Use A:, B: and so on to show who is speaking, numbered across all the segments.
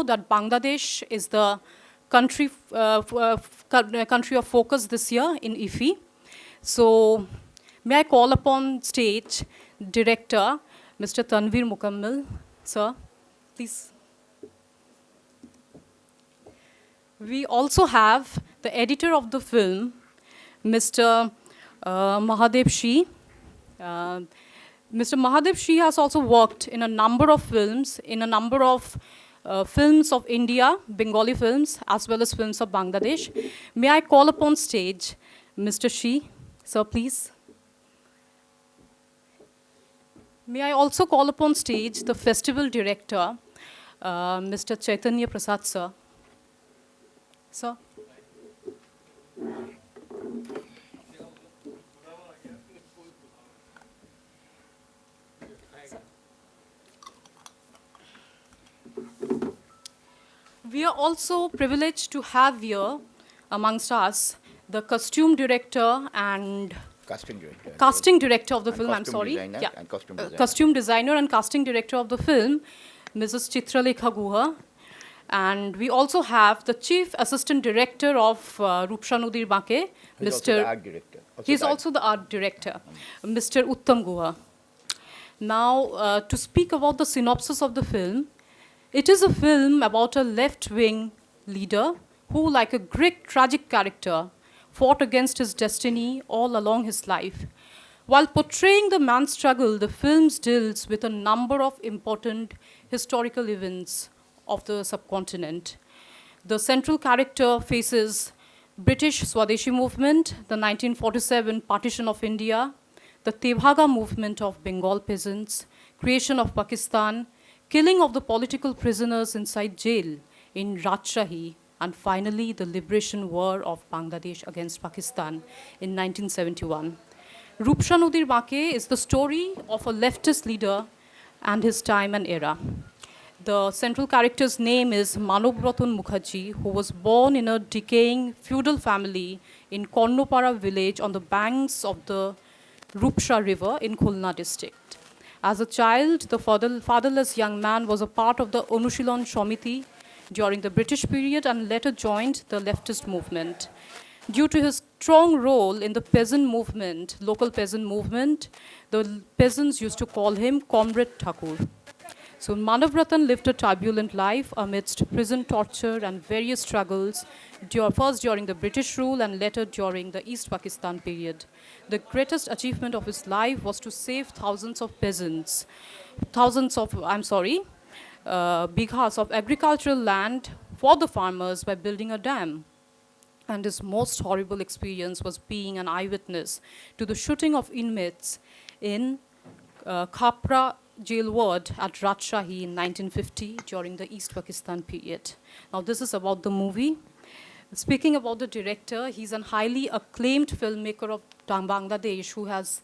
A: that Bangladesh is the country of focus this year in IFI. So may I call upon stage director, Mr. Tanveer Mukammil, sir, please. We also have the editor of the film, Mr. Mahadev Shi. Mr. Mahadev Shi has also worked in a number of films, films of India, Bengali films, as well as films of Bangladesh. May I call upon stage Mr. Shi, sir, please. May I also call upon stage the festival director, Mr. Chaitanya Prasad, sir. Sir. We are also privileged to have here amongst us the costume director and casting director of the film, I'm sorry. Yeah. Costume designer and casting director of the film, Mrs. Chitralekha Guha. And we also have the chief assistant director of Nodir Banke, Mr. He's also the art director, Mr. Uttam Guha. Now, to speak about the synopsis of the film, it is a film about a left-wing leader who, like a Greek tragic character, fought against his destiny all along his life. While portraying the man's struggle, the film deals with a number of important historical events of the subcontinent. The central character faces British Swadeshi movement, the 1947 partition of India, the Tebhaga movement of Bengal peasants, creation of Pakistan, killing of the political prisoners inside jail in Rajshahi, and finally the liberation war of Bangladesh against Pakistan in 1971. Rupsha Nodir Banke is the story of a leftist leader and his time and era. The central character's name is Manav Ratan Mukherjee, who was born in a decaying feudal family in Kornopara village on the banks of the Rupsha River in Khulna district. As a child, the fatherless young man was a part of the Anushilon Samiti during the British period and later joined the leftist movement. Due to his strong role in the peasant movement, local peasant movement, the peasants used to call him Comrade Thakur. So Manav Ratan lived a turbulent life amidst prison torture and various struggles, first during the British rule and later during the East Pakistan period. The greatest achievement of his life was to save bighas of agricultural land for the farmers by building a dam. And his most horrible experience was being an eyewitness to the shooting of inmates in Khapra jail ward at Rajshahi in 1950 during the East Pakistan period. Now this is about the movie. Speaking about the director, he's a highly acclaimed filmmaker of Bangladesh who has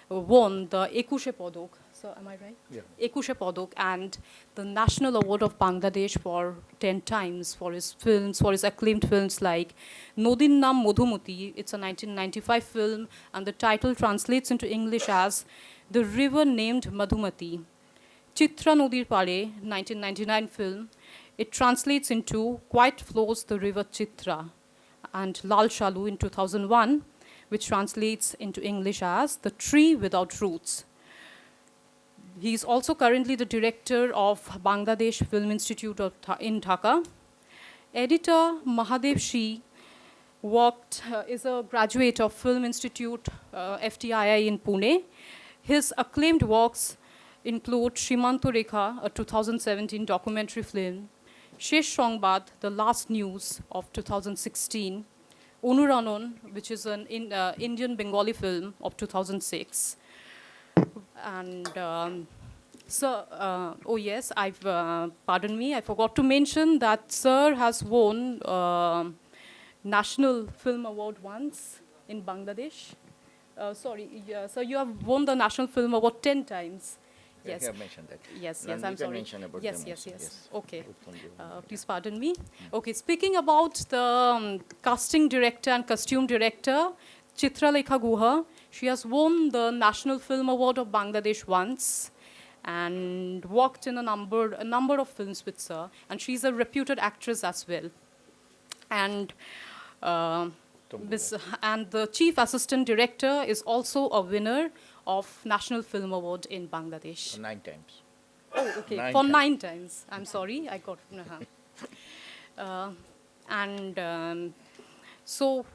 A: won the Ekushe Padok. So am I right? Yeah. Ekushe Padok and the National Award of Bangladesh for 10 times for his films, for his acclaimed films like Nodin Nam Madhumati. It's a 1995 film and the title translates into English as The River Named Madhumati. Chitra Nodir Pare, 1999 film. It translates into Quiet Flows the River Chitra. And Lal Shalu in 2001, which translates into English as The Tree Without Roots. He's also currently the director of Bangladesh Film Institute in Dhaka. Editor Mahadev Shi is a graduate of Film Institute, FTII in Pune. His acclaimed works include Shrimanto Rekha, a 2017 documentary film, Shesh Songbad, The Last News of 2016, Onuranon, which is an Indian Bengali film of 2006. And oh yes, pardon me, I forgot to mention that Sir has won National Film Award once in Bangladesh. Sir, you have won the National Film Award 10 times. Yes.
B: You have mentioned that.
A: Yes, I'm sorry.
B: About
A: yes. Okay. Please pardon me. Okay, speaking about the casting director and costume director, Chitralekha Guha, she has won the National Film Award of Bangladesh once. and worked in a number of films with Sir. And she's a reputed actress as well. And uh, and the chief assistant director is also a winner of National Film Award in Bangladesh.
B: 9 times.
A: Oh, okay. For 9 times. I'm sorry, I got. And so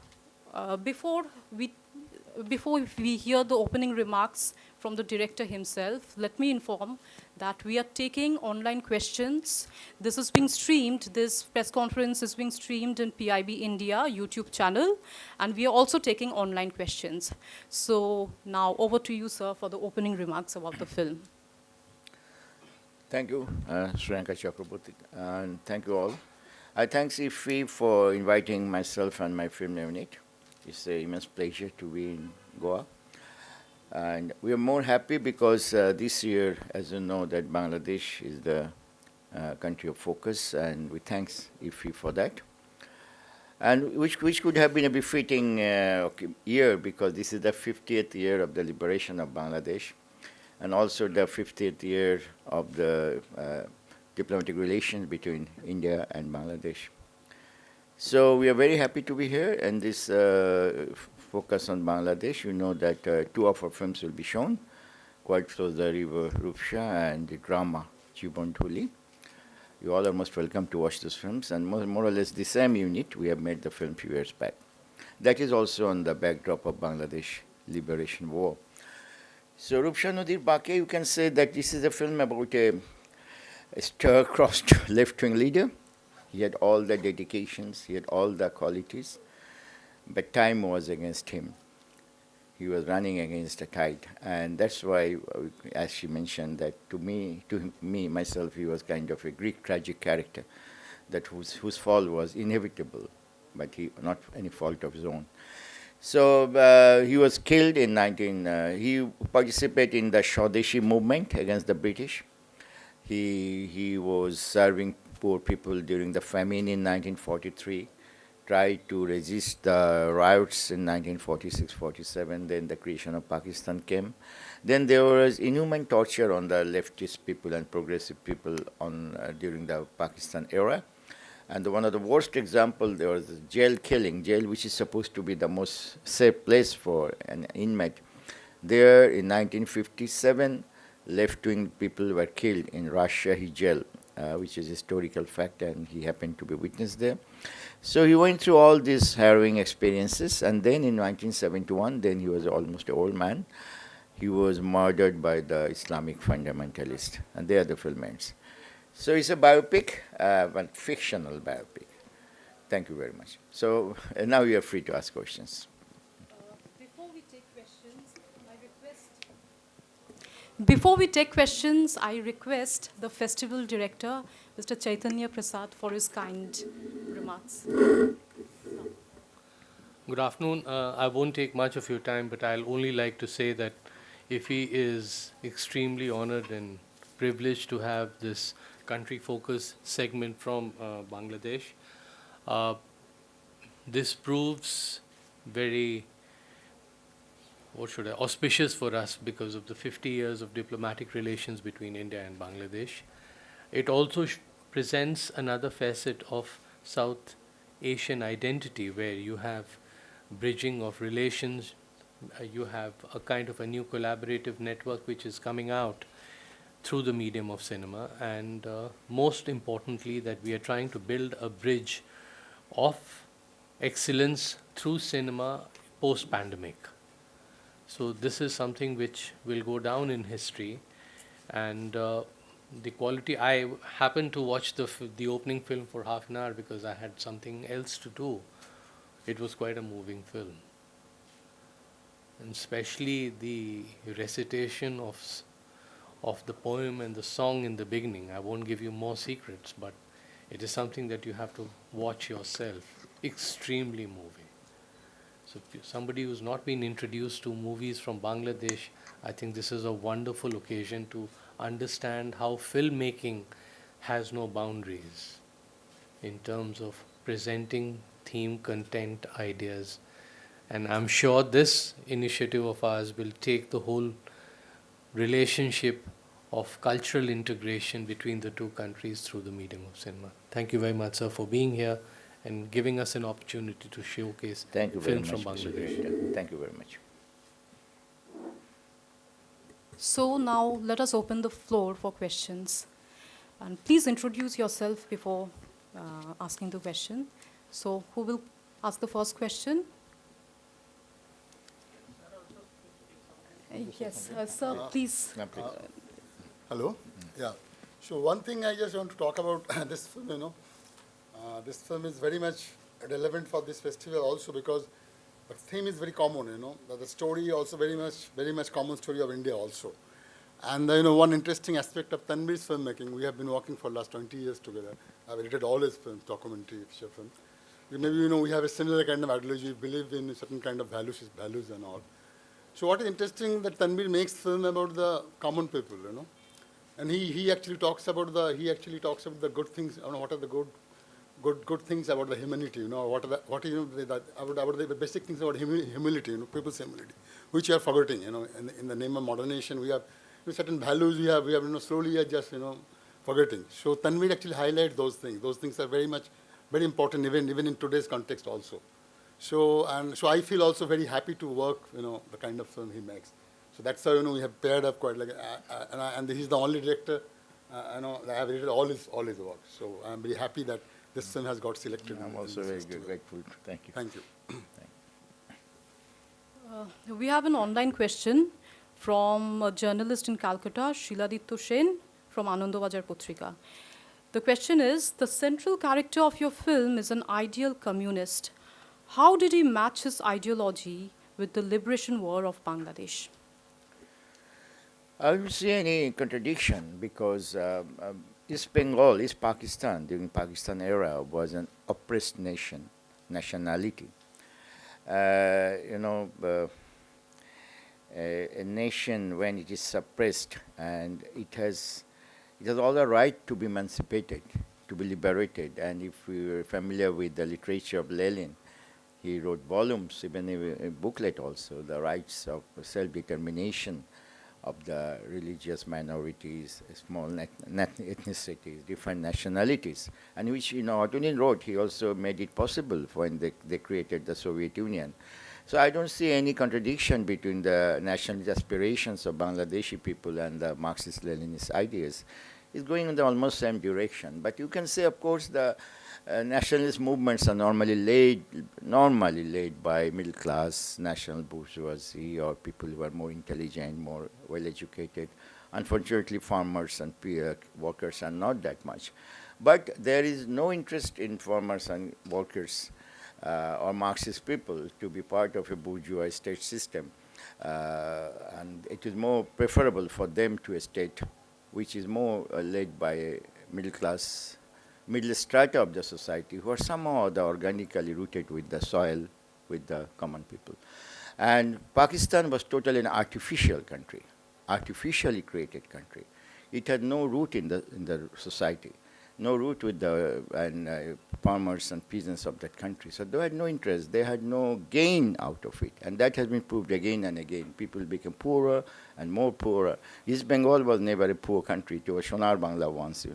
A: before we hear the opening remarks from the director himself, let me inform that we are taking online questions. This is being streamed. This press conference is being streamed in PIB India YouTube channel, and we are also taking online questions. So now over to you, sir, for the opening remarks about the film.
B: Thank you, Sriyanka Chakraborty, and thank you all. I thank IFFI for inviting myself and my film unit. It's an immense pleasure to be in Goa. And we are more happy because this year, as you know, that Bangladesh is the country of focus, and we thank IFFI for that. And which could have been a befitting year, because this is the 50th year of the liberation of Bangladesh, and also the 50th year of the diplomatic relations between India and Bangladesh. So we are very happy to be here, and this focus on Bangladesh. You know that 2 of our films will be shown, Quite Close the River Rupsha and the drama Chibon Thuli. You all are most welcome to watch those films, and more or less the same unit, we have made the film few years back. That is also on the backdrop of Bangladesh Liberation War. So Rupsha Nodir Banke, you can say that this is a film about a star-crossed left-wing leader. He had all the dedications, he had all the qualities, but time was against him. He was running against the tide, and that's why, as she mentioned, that to me, myself, he was kind of a Greek tragic character, that whose fall was inevitable, but not any fault of his own. So he was killed in he participated in the Swadeshi movement against the British. He was serving poor people during the famine in 1943, tried to resist the riots in 1946-47, then the creation of Pakistan came. Then there was inhuman torture on the leftist people and progressive people during the Pakistan era. And one of the worst examples, there was jail killing, which is supposed to be the most safe place for an inmate. There in 1957, left-wing people were killed in Rajshahi jail, which is a historical fact, and he happened to be witness there. So he went through all these harrowing experiences, and then in 1971, then he was almost an old man, he was murdered by the Islamic fundamentalists, and there the film ends. So it's a biopic, but fictional biopic. Thank you very much. So now you are free to ask questions.
A: Before we take questions, I request the festival director, Mr. Chaitanya Prasad, for his kind remarks.
C: Good afternoon. I won't take much of your time, but I'll only like to say that IFFI is extremely honored and privileged to have this country focus segment from Bangladesh. This proves very auspicious for us because of the 50 years of diplomatic relations between India and Bangladesh. It also presents another facet of South Asian identity, where you have bridging of relations, you have a kind of a new collaborative network which is coming out through the medium of cinema, and most importantly that we are trying to build a bridge of excellence through cinema post-pandemic. So this is something which will go down in history, and the quality, I happened to watch the opening film for half an hour because I had something else to do. It was quite a moving film, and especially the recitation of the poem and the song in the beginning. I won't give you more secrets, but it is something that you have to watch yourself. Extremely moving. So if somebody who's not been introduced to movies from Bangladesh, I think this is a wonderful occasion to understand how filmmaking has no boundaries in terms of presenting theme, content, ideas. And I'm sure this initiative of ours will take the whole relationship of cultural integration between the two countries through the medium of cinema. Thank you very much, sir, for being here and giving us an opportunity to showcase films from Bangladesh.
B: Thank you very much.
A: So now let us open the floor for questions. And please introduce yourself before asking the question. So who will ask the first question? Yes, sir, please.
D: Hello. Yeah. So one thing I just want to talk about this film, this film is very much relevant for this festival also because the theme is very common, the story also very much common story of India also. And one interesting aspect of Tanvir's filmmaking, we have been working for the last 20 years together. I've edited all his films, documentary, feature film. Maybe we have a similar kind of ideology, we believe in a certain kind of values and all. So what is interesting that Tanvir makes film about the common people, and he actually talks about the good things, what are the good things about the humanity, about the basic things about humility, people's humility, which we are forgetting, in the name of modernization, we have certain values we have slowly are just, forgetting. So Tanvir actually highlights those things. Those things are very important, even in today's context also. So I feel also very happy to work, the kind of film he makes. So that's how, we have paired up quite like, and he's the only director, that I have edited all his work. So I'm very happy that this film has got selected.
B: I'm also very grateful. Thank you.
D: Thank you.
A: We have an online question from a journalist in Calcutta, Shiladitya Sen from Anandabajar Putrika. The question is, the central character of your film is an ideal communist. How did he match his ideology with the liberation war of Bangladesh?
B: I don't see any contradiction because East Bengal, East Pakistan, during Pakistan era, was an oppressed nationality. A nation when it is suppressed and it has all the right to be emancipated, to be liberated. And if we are familiar with the literature of Lenin, he wrote volumes, even a booklet also, the rights of self-determination of the religious minorities, small ethnicities, different nationalities, and which, not only wrote, he also made it possible when they created the Soviet Union. So I don't see any contradiction between the nationalist aspirations of Bangladeshi people and the Marxist-Leninist ideas. It's going in the almost same direction. But you can say, of course, the nationalist movements are normally led by middle-class national bourgeoisie or people who are more intelligent, more well-educated. Unfortunately, farmers and workers are not that much. But there is no interest in farmers and workers or Marxist people to be part of a bourgeois state system. And it is more preferable for them to a state which is more led by a middle strata of the society who are somehow organically rooted with the soil, with the common people. And Pakistan was totally an artificial country, artificially created country. It had no root in the society, no root with the farmers and peasants of that country. So they had no interest, they had no gain out of it. And that has been proved again and again. People became poorer and more poorer. East Bengal was never a poor country. It was Sonar Bangla once,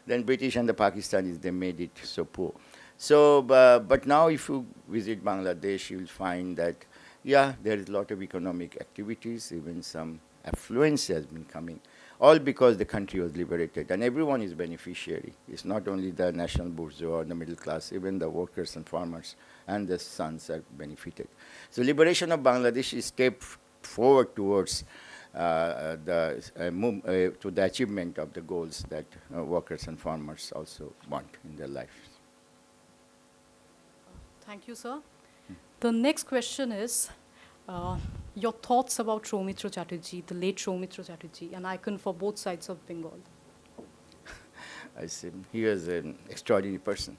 B: Then British and the Pakistanis, they made it so poor. So, but now if you visit Bangladesh, you'll find that, yeah, there is a lot of economic activities, even some affluence has been coming, all because the country was liberated, and everyone is beneficiary. It's not only the national bourgeois or the middle class, even the workers and farmers and the sons are benefited. So liberation of Bangladesh is a step forward towards to the achievement of the goals that workers and farmers also want in their lives.
A: Thank you, sir. The next question is your thoughts about Soumitra Chatterjee, the late Soumitra Chatterjee, an icon for both sides of Bengal.
B: I see. He was an extraordinary person.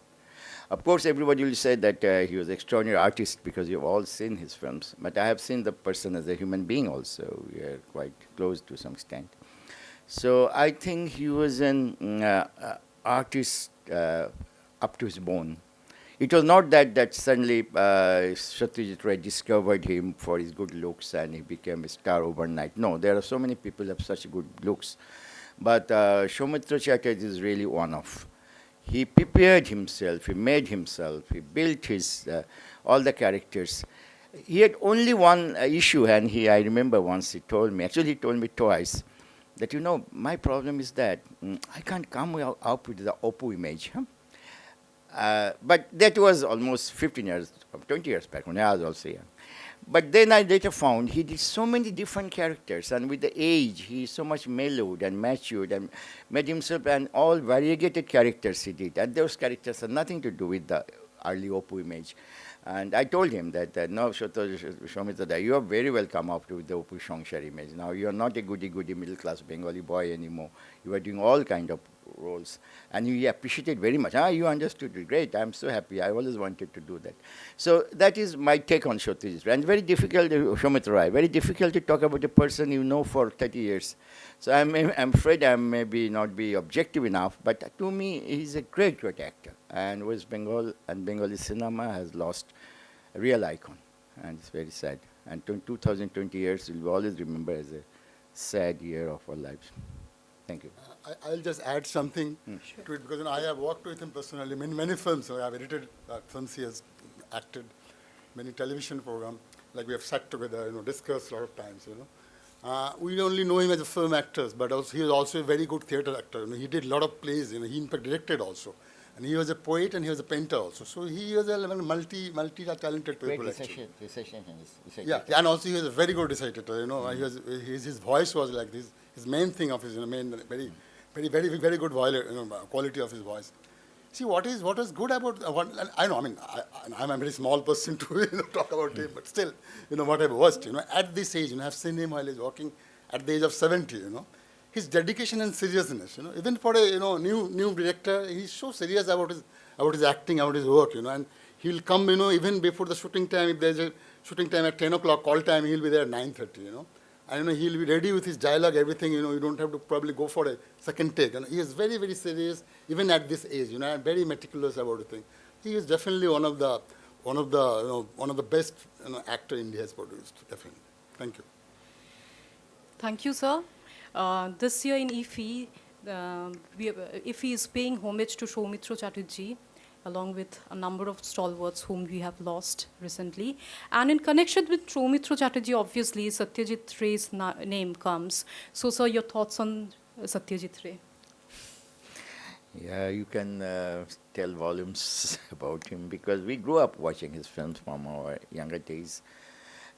B: Of course, everybody will say that he was an extraordinary artist because you've all seen his films. But I have seen the person as a human being also. We are quite close to some extent. So I think he was an artist up to his bone. It was not that suddenly Satyajit Ray discovered him for his good looks and he became a star overnight. No, there are so many people who have such good looks. But Soumitra Chatterjee is really one of. He prepared himself, he made himself, he built his all the characters. He had only one issue, and I remember once he told me, actually he told me twice, that my problem is that I can't come up with the Oppo image. Huh? But that was almost 15 years, 20 years back when I was also young. But then I later found he did so many different characters, and with the age, he so much mellowed and matured and made himself and all variegated characters he did. And those characters had nothing to do with the early Oppo image. And I told him that, no, Soumitra, you have very well come up with the Oppo Shongshar image. Now you are not a goody-goody middle-class Bengali boy anymore. You are doing all kind of roles. And he appreciated very much. You understood it. Great. I'm so happy. I always wanted to do that. So that is my take on Satyajit Ray. And very difficult, Soumitra Rai, very difficult to talk about a person you know for 30 years. So I'm afraid I maybe not be objective enough, but to me, he's a great, great actor. And West Bengal and Bengali cinema has lost a real icon. And it's very sad. And 2020 years will always remember as a sad year of our lives. Thank you.
D: I'll just add something to it, because I have worked with him personally. Many films. I have edited films he has acted, many television programs. Like we have sat together, discussed a lot of times. We only know him as a film actor, but also he was also a very good theatre actor. He did a lot of plays. He in fact directed also, and he was a poet and he was a painter also. So he was a multi-talented people. Yeah, and also he was a very good recitator. His voice was like this. His main thing of his very good quality of his voice. See, what is good about I'm a very small person to talk about him, but still, what I've watched, at this age, I've seen him while he's working at the age of 70, his dedication and seriousness, even for a new director, he's so serious about his acting, about his work, and he'll come, even before the shooting time. If there's a shooting time at 10 o'clock, call time, he'll be there at 9:30, And he'll be ready with his dialogue, everything. You don't have to probably go for a second take. And he is very, very serious, even at this age. And very meticulous about the thing. He is definitely one of the best actor India has produced. Definitely. Thank you.
A: Thank you, sir. This year in IFFI, IFFI is paying homage to Soumitra Chatterjee, along with a number of stalwarts whom we have lost recently. And in connection with Soumitra Chatterjee, obviously, Satyajit Ray's name comes. So, sir, your thoughts on Satyajit Ray?
B: Yeah, you can tell volumes about him, because we grew up watching his films from our younger days,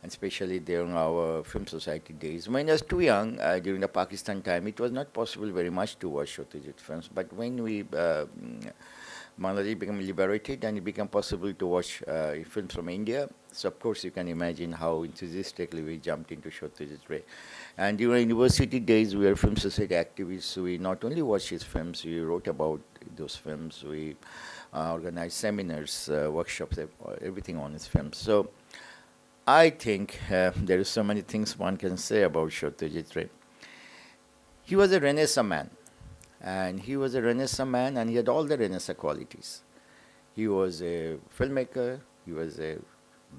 B: and especially during our Film Society days. When I was too young, during the Pakistan time, it was not possible very much to watch Satyajit films. But when Bangladesh became liberated and it became possible to watch films from India, so of course you can imagine how enthusiastically we jumped into Satyajit Ray. And during university days, we were Film Society activists. We not only watched his films, we wrote about those films. We organized seminars, workshops, everything on his films. So I think there are so many things one can say about Satyajit Ray. He was a Renaissance man. And he was a Renaissance man, and he had all the Renaissance qualities. He was a filmmaker. He was a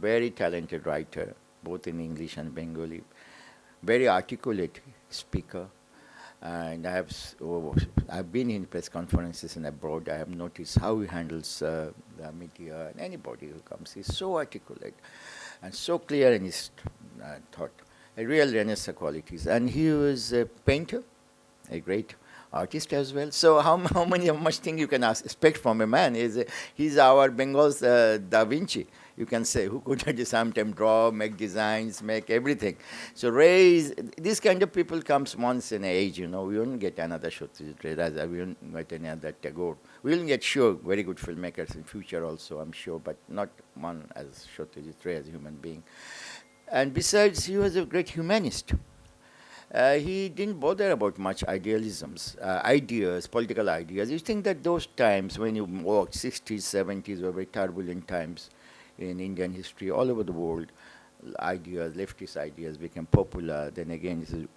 B: very talented writer, both in English and Bengali. Very articulate speaker. And I've been in press conferences and abroad. I have noticed how he handles the media and anybody who comes. He's so articulate and so clear in his thought. A real Renaissance qualities. And he was a painter, a great artist as well. So how much thing you can expect from a man? He's our Bengal's Da Vinci, you can say, who could at the same time draw, make designs, make everything. So these kind of people comes once in an age, We won't get another Satyajit Ray, we won't get any other Tagore. We will get sure very good filmmakers in future also, I'm sure, but not one as Satyajit Ray as a human being. And besides, he was a great humanist. He didn't bother about much idealisms, ideas, political ideas. You think that those times when you walked, 60s, 70s, were very turbulent times in Indian history all over the world. Leftist ideas became popular. Then again, it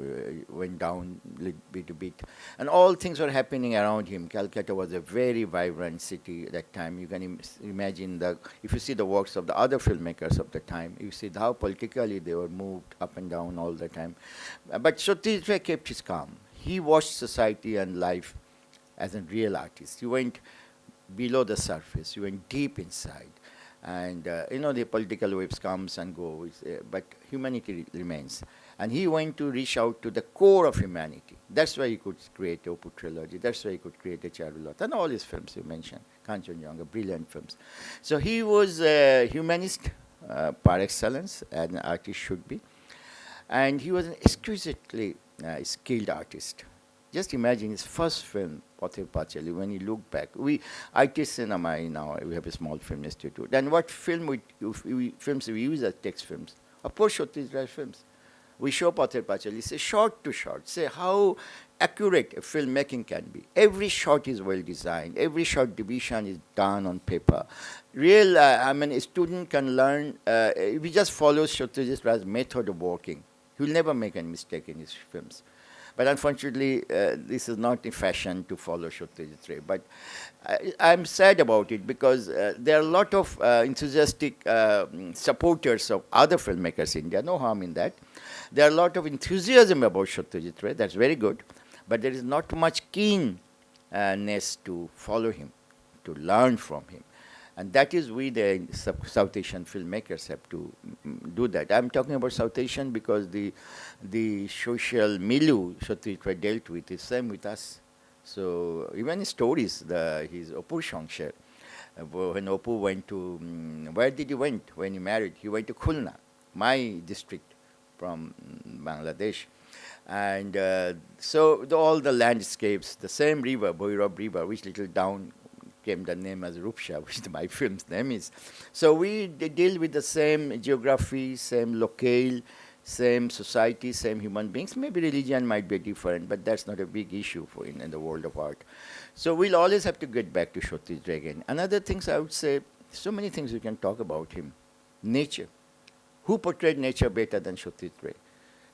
B: went down a bit. And all things were happening around him. Calcutta was a very vibrant city at that time. You can imagine if you see the works of the other filmmakers of the time, you see how politically they were moved up and down all the time. But Satyajit Ray kept his calm. He watched society and life as a real artist. He went below the surface. He went deep inside. And, the political waves comes and goes, but humanity remains. And he went to reach out to the core of humanity. That's why he could create the Opu trilogy. That's why he could create the Charulata and all his films you mentioned, Kanchenjunga, brilliant films. So he was a humanist par excellence, and an artist should be. And he was an exquisitely skilled artist. Just imagine his first film, Pather Pachali, when you look back. I teach cinema now, we have a small film institute. And what films we use as text films? Of course, Chhattisgarh films. We show Pather Pachali, say shot to shot, say how accurate a filmmaking can be. Every shot is well designed. Every shot division is done on paper. A student can learn, if he just follows Chhattisgarh's method of working, he will never make any mistake in his films. But unfortunately, this is not in fashion to follow Chhattisgarh. But I'm sad about it because there are a lot of enthusiastic supporters of other filmmakers in India. No harm in that. There are a lot of enthusiasm about Chhattisgarh. That's very good. But there is not much keenness to follow him, to learn from him. And that is we, the South Asian filmmakers, have to do that. I'm talking about South Asian because the social milieu Chhattisgarh dealt with is same with us. So even his stories, his Opu Shangsher, when Opu went to, where did he went when he married? He went to Khulna, my district from Bangladesh. And so all the landscapes, the same river, Bhairab River, which little down came the name as Rupsha, which my film's name is. So we deal with the same geography, same locale, same society, same human beings. Maybe religion might be different, but that's not a big issue in the world of art. So we'll always have to get back to Chhattisgarh again. Another things I would say, so many things we can talk about him. Nature. Who portrayed nature better than Chhattisgarh?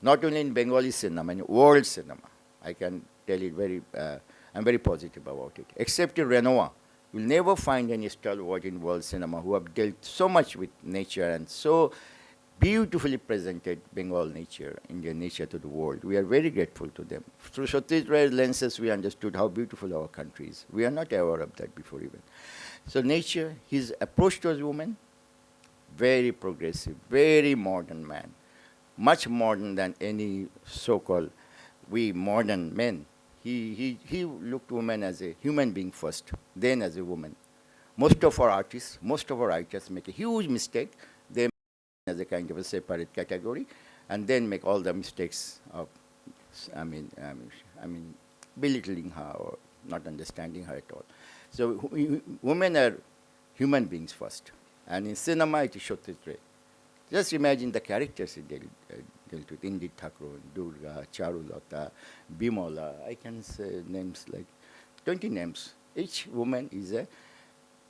B: Not only in Bengali cinema, in world cinema. I can tell it I'm very positive about it. Except in Renoir. You'll never find any stalwart in world cinema who have dealt so much with nature and so beautifully presented Bengal nature, Indian nature to the world. We are very grateful to them. Through Chhattisgarh lenses, we understood how beautiful our country is. We are not aware of that before even. So nature, his approach towards women, very progressive, very modern man, much modern than any so-called we modern men. He looked women as a human being first, then as a woman. Most of our artists, most of our writers make a huge mistake. They make as a kind of a separate category, and then make all the mistakes of, belittling her or not understanding her at all. So women are human beings first, and in cinema it is Chhattisgarh. Just imagine the characters he dealt with, Indit Thakur, Durga, Charulata, Bimola. I can say names like 20 names. Each woman is a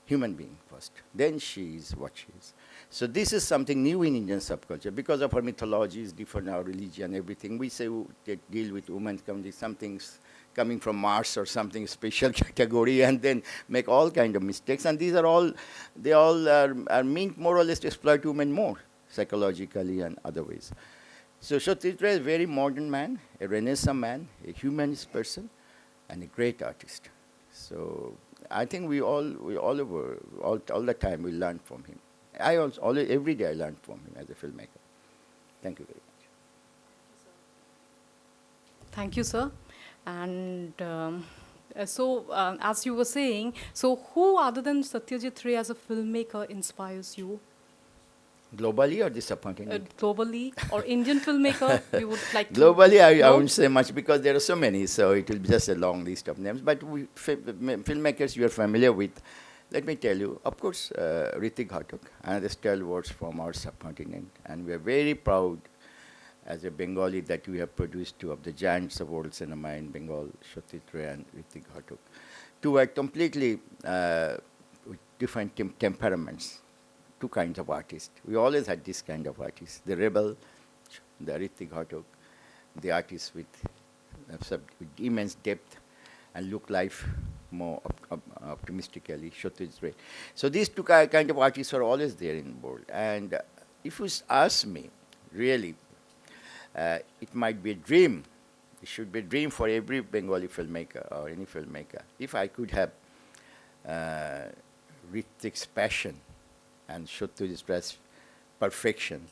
B: human being first. Then she is what she is. So this is something new in Indian subculture. Because of our mythology is different, our religion, everything. We say they deal with women, something's coming from Mars or something special category, and then make all kind of mistakes. And these are all, they all are meant more or less to exploit women more, psychologically and other ways. So Chhattisgarh is a very modern man, a Renaissance man, a humanist person, and a great artist. So I think we all the time we learn from him. I also every day I learn from him as a filmmaker. Thank you very much.
A: Thank you, sir. And as you were saying, so who other than Satyajit Ray as a filmmaker inspires you?
B: Globally or disappointing?
A: Globally or Indian filmmaker you would like to?
B: Globally, I won't say much because there are so many, so it will be just a long list of names. But filmmakers you are familiar with, let me tell you, of course, Hrithik Ghatak, another stalwart from our subcontinent, and we are very proud as a Bengali that we have produced two of the giants of world cinema in Bengal, Chhattisgarh Ray and Hrithik Ghatak. Two are completely with different temperaments. Two kinds of artists. We always had this kind of artists. The rebel, the Hrithik Ghatak, the artist with immense depth and look life more optimistically, Chhattisgarh. So these two kind of artists are always there in the world. And if you ask me, really, it might be a dream It should be a dream for every Bengali filmmaker or any filmmaker. If I could have Ritik's passion and Shotru's perfection,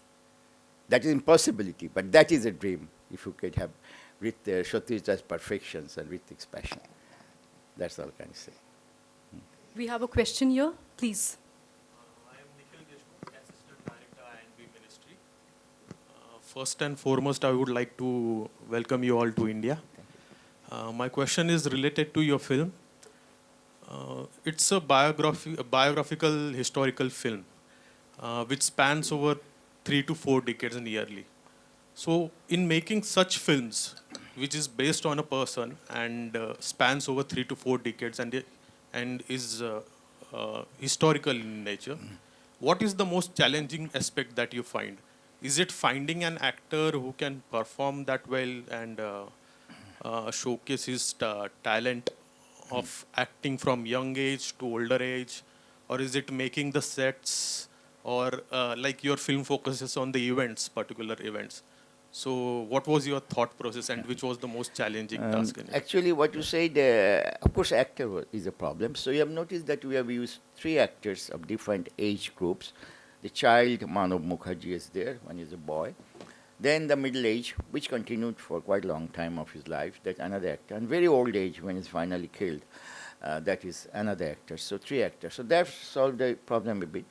B: that is impossibility, but that is a dream. If you could have Shotru's perfections and Ritik's passion. That's all I can say.
A: We have a question here, please.
E: I am Nikhil Deshmukh, Assistant Director INB Ministry. First and foremost, I would like to welcome you all to India. My question is related to your film. It's a biographical historical film which spans over 3 to 4 decades yearly. So in making such films, which is based on a person and spans over 3 to 4 decades and is historical in nature, what is the most challenging aspect that you find? Is it finding an actor who can perform that well and showcase his talent of acting from young age to older age? Or is it making the sets? Or like your film focuses on the events, particular events. So what was your thought process and which was the most challenging task in it?
B: Actually, what you said, of course, actor is a problem. So you have noticed that we have used 3 actors of different age groups. The child, Manav Mukherjee, is there, one is a boy. Then the middle age, which continued for quite a long time of his life, that's another actor. And very old age, when he's finally killed, that is another actor. So 3 actors. So that solved the problem a bit.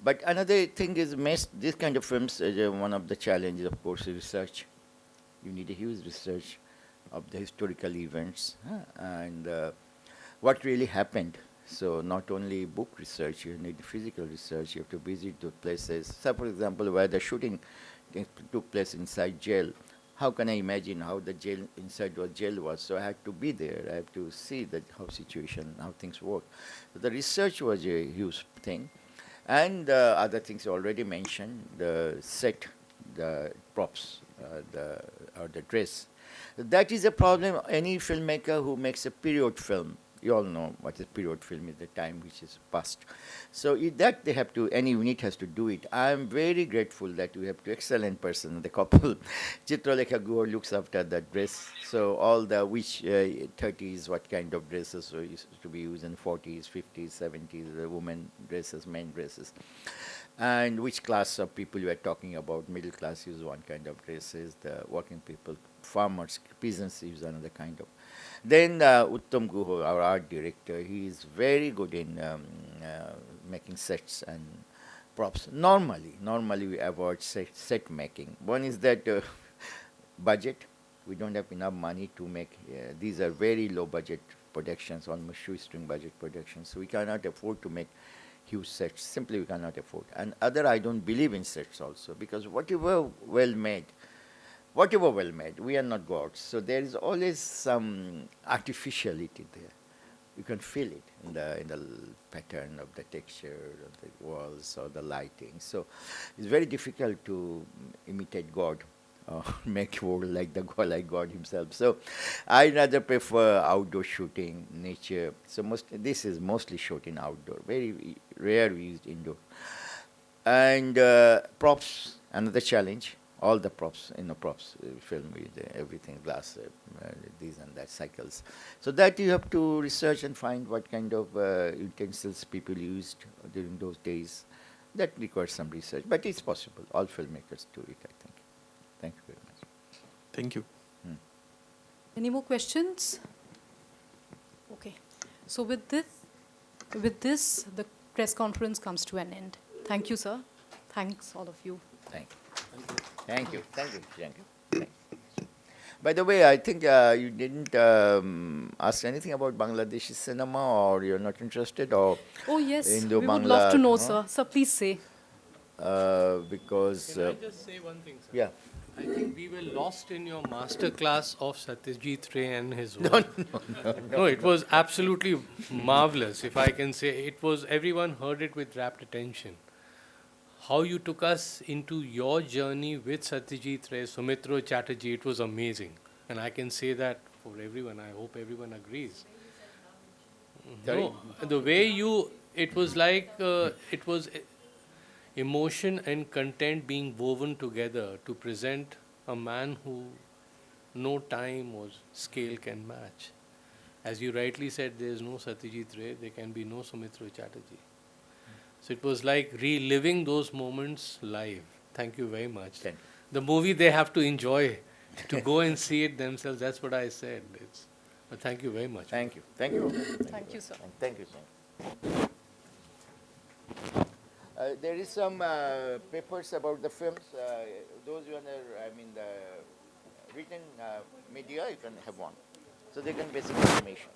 B: But another thing is, this kind of films, one of the challenges, of course, is research. You need a huge research of the historical events and what really happened. So not only book research, you need physical research. You have to visit those places. So, for example, where the shooting took place inside jail, how can I imagine how the jail inside the jail was? So I had to be there. I have to see that how situation, how things work. So the research was a huge thing. And other things already mentioned, the set, the props, or the dress. That is a problem. Any filmmaker who makes a period film, you all know what is period film is, the time which is past. So that they have to, any unit has to do it. I am very grateful that we have two excellent person, the couple. Chitralekha Guha looks after the dress. So all the which 30s, what kind of dresses are used to be used in 40s, 50s, 70s, the women dresses, men dresses. And which class of people you are talking about? Middle class use one kind of dresses, the working people, farmers, peasants use another kind of. Then Uttam Guha, our art director, he is very good in making sets and props. Normally we avoid set making. One is that budget. We don't have enough money to make, these are very low budget productions, almost shoestring budget productions. So we cannot afford to make huge sets. Simply we cannot afford. And other, I don't believe in sets also, because whatever well made, we are not gods. So there is always some artificiality there. You can feel it in the pattern of the texture of the walls or the lighting. So it's very difficult to imitate God or make world like God himself. So I rather prefer outdoor shooting, nature. So this is mostly shot in outdoor. Very rare we used indoor. And props, another challenge. All the props, film with everything, glass, these and that, cycles. So that you have to research and find what kind of utensils people used during those days. That requires some research, but it's possible. All filmmakers do it, I think. Thank you very much.
E: Thank you.
A: Any more questions? Okay. So with this, the press conference comes to an end. Thank you, sir. Thanks, all of you.
B: Thank you. By the way, I think you didn't ask anything about Bangladeshi cinema, or you're not interested, or
A: Oh yes,
B: Indo
A: we would
B: Bangla,
A: love to know,
B: no?
A: sir. Sir, please say.
B: Because
C: Can I just say one thing, sir?
B: yeah.
C: I think we were lost in your master class of Satyajit Ray and his work. No, it was absolutely marvelous, if I can say. It was, everyone heard it with rapt attention. How you took us into your journey with Satyajit Ray, Sumitra Chatterjee, it was amazing. And I can say that for everyone. I hope everyone agrees. No, the way it was like, it was emotion and content being woven together to present a man who no time or scale can match. As you rightly said, there is no Satyajit Ray, there can be no Sumitra Chatterjee. So it was like reliving those moments live. Thank you very much.
B: Thank you.
C: The movie they have to enjoy, to go and see it themselves. That's what I said. But thank you very much.
B: Thank you. Thank you.
A: Thank you, sir.
B: Thank you, sir. There is some papers about the films. Those who are, the written media, you can have one. So they can basic information.